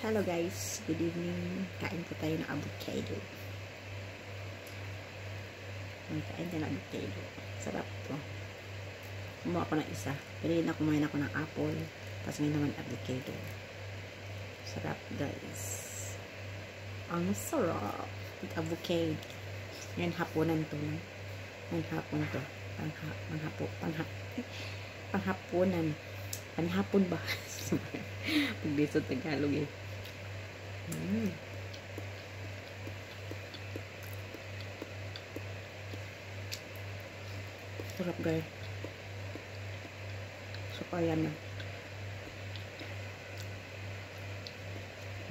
Hello guys, good evening. Kain po tayo ng avocado. Kain tayo ng avocado. Sarap to. Kumuha ako ng isa. Pili na kumain ako ng apple. Tapos ngayon naman avocado. Sarap guys. Ang sarap. With avocado. Ngayon hapunan to. Ngayon hapon to. Panghapunan. Panhapon ba? Pag-dito Tagalog eh. Sarap guys. So kaya na.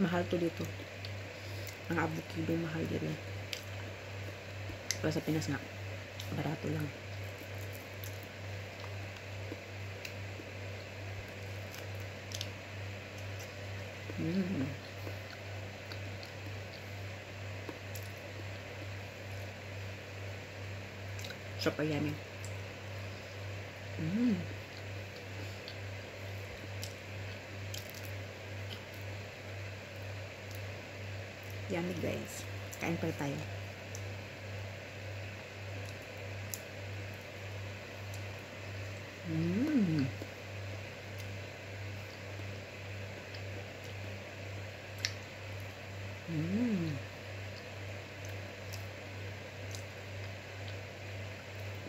Mahal to dito. Ang avocado mahal din. Pero sa Pinas nga, barato lang. Super yummy. Yummy guys. Kain pa tayo.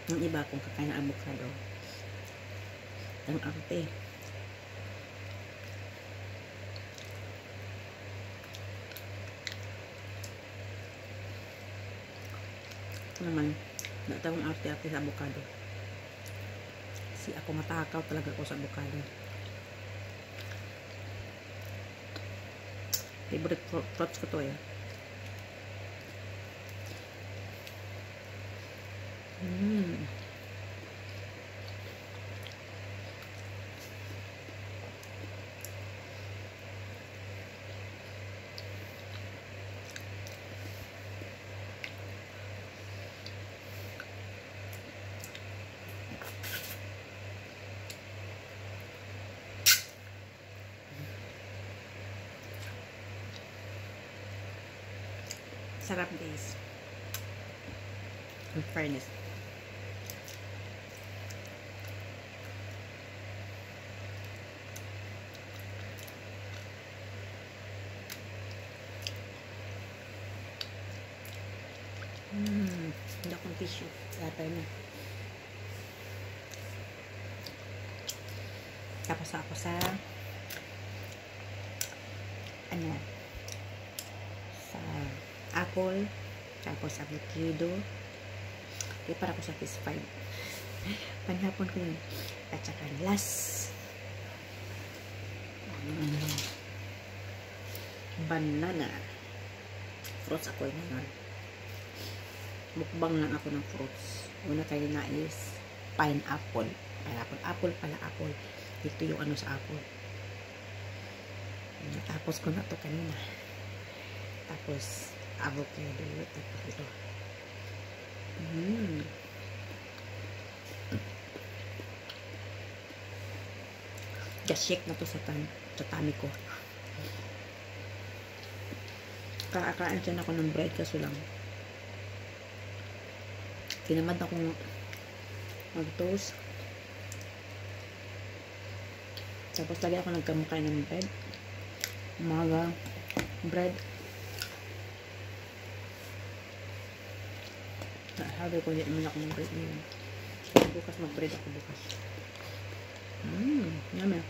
Yung iba kung kakain ng avocado, ang arte. Ito naman, natawang arte-arte sa avocado. Kasi ako matakaw talaga ako sa avocado. Favorite fruits ko to eh. Sarap guys. In fairness. Hindi akong tissue. Latay na. Tapos ako sa sa apple, tapos avocado. Okay, para ko satisfied. Panhapon ko yun. At saka last banana. Fruits ako yun ngayon. Mukbang lang ako ng fruits. Una kayo na is pineapple. Apple pala apple. Ito yung ano sa apple. Tapos ko na to kanina. Tapos avocado. Tapos ito. Just shake na to sa tummy ko. Kakain siya ako ng bread kaso lang tinamad akong mag-toast. Tapos lagi ako nagkamukay ng bread. Umaga, bread. Sabi ko, hindi naman ako ng bread ngayon. Bukas mag-bread ako bukas. Yummy.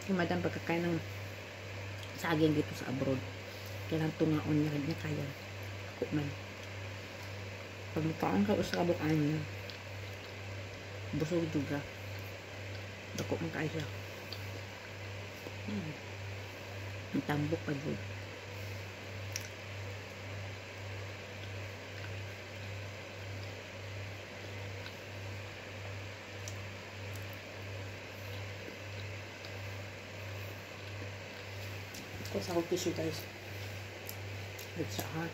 Yung madam pagkakain ng saging dito sa abroad, kailangan tungaon niya kaya. Ako man. Pag makaon ka sa kabukaan niya, busog juga. Dako man kaya siya. Ang tambok pa dyan. Ako sa tissue guys. It's hot.